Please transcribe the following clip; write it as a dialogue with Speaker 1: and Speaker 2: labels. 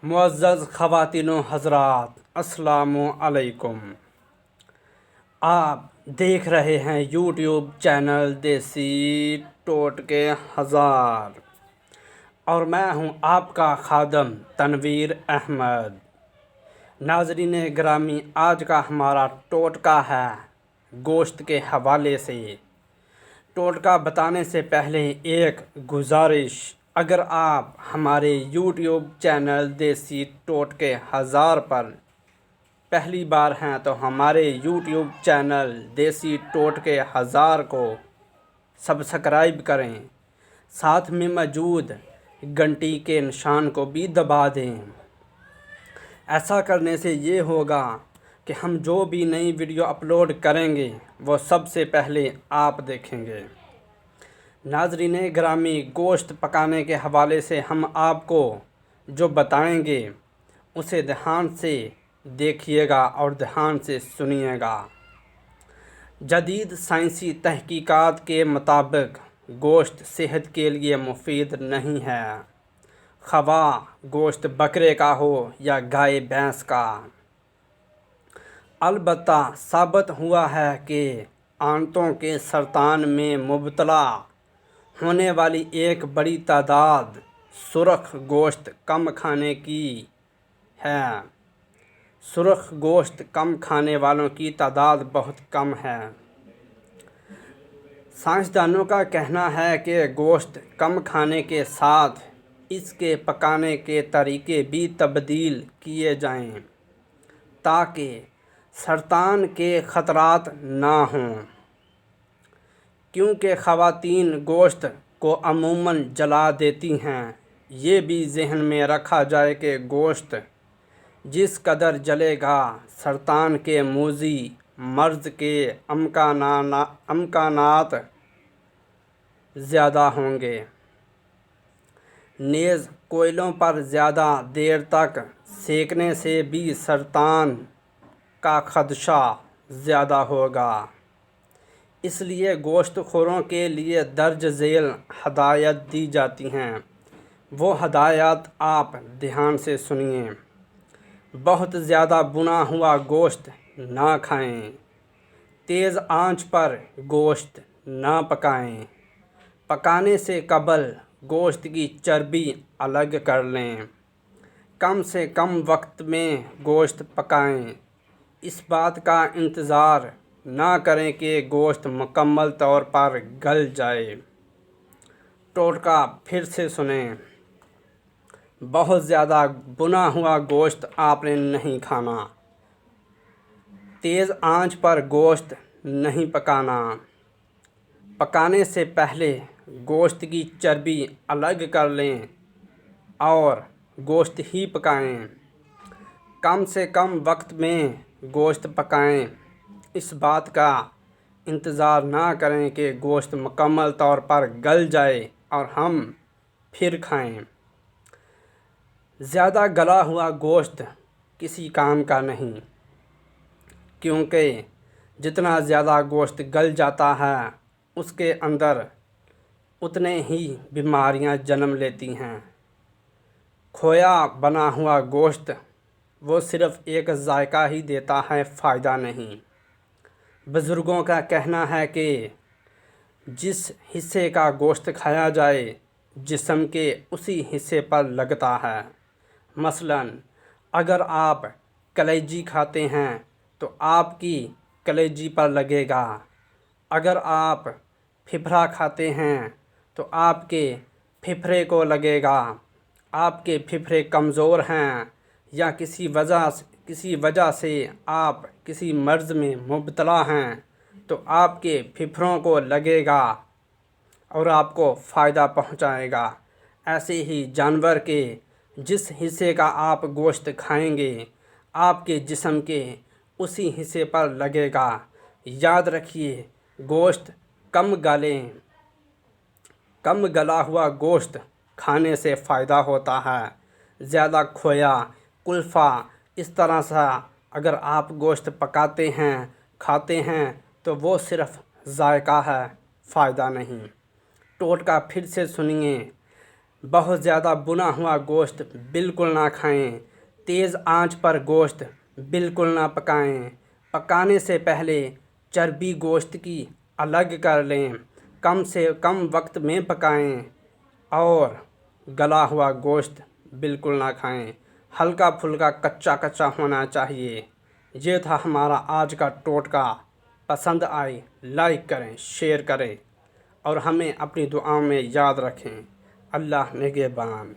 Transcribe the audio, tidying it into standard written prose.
Speaker 1: मुअज़्ज़ज़ ख़वातीन व हज़रात, अस्सलामु अलैकुम। आप देख रहे हैं यूट्यूब चैनल देसी टोटके हज़ार और मैं हूं आपका खादम तनवीर अहमद। नाज़रीन गिरामी, आज का हमारा टोटका है गोश्त के हवाले से। टोटका बताने से पहले एक गुजारिश, अगर आप हमारे यूट्यूब चैनल देसी टोटके हज़ार पर पहली बार हैं तो हमारे यूट्यूब चैनल देसी टोटके हज़ार को सब्सक्राइब करें, साथ में मौजूद घंटी के निशान को भी दबा दें। ऐसा करने से ये होगा कि हम जो भी नई वीडियो अपलोड करेंगे वो सबसे पहले आप देखेंगे। नाज़रीन गिरामी, गोश्त पकाने के हवाले से हम आपको जो बताएंगे उसे ध्यान से देखिएगा और ध्यान से सुनिएगा। जदीद साइंसी तहकीकात के मुताबिक गोश्त सेहत के लिए मुफीद नहीं है, ख़वाह गोश्त बकरे का हो या गाय भैंस का। अलबत्ता साबित हुआ है कि आंतों के सरतान में मुब्तला होने वाली एक बड़ी तादाद सुर्ख गोश्त कम खाने की है। सुर्ख गोश्त कम खाने वालों की तादाद बहुत कम है। साइंसदानों का कहना है कि गोश्त कम खाने के साथ इसके पकाने के तरीके भी तब्दील किए जाएं ताकि सरतान के ख़तरात ना हों, क्योंकि ख़वातीन गोश्त को अमूमन जला देती हैं। ये भी जहन में रखा जाए कि गोश्त जिस कदर जलेगा सरतान के मूज़ी मर्ज़ के अमकानात ज़्यादा होंगे। नेज़ कोयलों पर ज़्यादा देर तक सेकने से भी सरतान का ख़दशा ज़्यादा होगा। इसलिए गोश्तखोरों के लिए दर्ज झेल हदायत दी जाती हैं। वो हदायत आप ध्यान से सुनिए। बहुत ज़्यादा बुना हुआ गोश्त ना खाएं। तेज़ आंच पर गोश्त ना पकाएं। पकाने से कबल गोश्त की चर्बी अलग कर लें। कम से कम वक्त में गोश्त पकाएं। इस बात का इंतज़ार ना करें कि गोश्त मुकम्मल तौर पर गल जाए। टोटका फिर से सुनें। बहुत ज़्यादा बुना हुआ गोश्त आपने नहीं खाना। तेज़ आंच पर गोश्त नहीं पकाना। पकाने से पहले गोश्त की चर्बी अलग कर लें और गोश्त ही पकाएं। कम से कम वक्त में गोश्त पकाएं। इस बात का इंतज़ार ना करें कि गोश्त मुकम्मल तौर पर गल जाए और हम फिर खाएं। ज़्यादा गला हुआ गोश्त किसी काम का नहीं, क्योंकि जितना ज़्यादा गोश्त गल जाता है उसके अंदर उतने ही बीमारियां जन्म लेती हैं। खोया बना हुआ गोश्त वो सिर्फ़ एक जायका ही देता है, फ़ायदा नहीं। बुज़ुर्गों का कहना है कि जिस हिस्से का गोश्त खाया जाए जिस्म के उसी हिस्से पर लगता है। मसलन अगर आप कलेजी खाते हैं तो आपकी कलेजी पर लगेगा। अगर आप फिफरा खाते हैं तो आपके फिफरे को लगेगा। आपके फिफरे कमज़ोर हैं या किसी वजह से आप किसी मर्ज़ में मुब्तला हैं तो आपके फिफरों को लगेगा और आपको फ़ायदा पहुंचाएगा। ऐसे ही जानवर के जिस हिस्से का आप गोश्त खाएंगे आपके जिस्म के उसी हिस्से पर लगेगा। याद रखिए, गोश्त कम गालें। कम गला हुआ गोश्त खाने से फ़ायदा होता है। ज़्यादा खोया, कुल्फ़ा इस तरह से अगर आप गोश्त पकाते हैं खाते हैं तो वो सिर्फ़ जायका है, फ़ायदा नहीं। टोटका फिर से सुनिए। بہت زیادہ بنا ہوا گوشت بالکل نہ کھائیں۔ تیز آنچ پر گوشت بالکل نہ پکائیں۔ پکانے سے پہلے چربی گوشت کی الگ کر لیں۔ کم سے کم وقت میں پکائیں اور گلا ہوا گوشت بالکل نہ کھائیں۔ ہلکا پھلکا کچا کچا ہونا چاہیے۔ یہ تھا ہمارا آج کا ٹوٹکا۔ پسند آئے لائک کریں، شیئر کریں اور ہمیں اپنی دعاؤں میں یاد رکھیں۔ اللہ نگہبان۔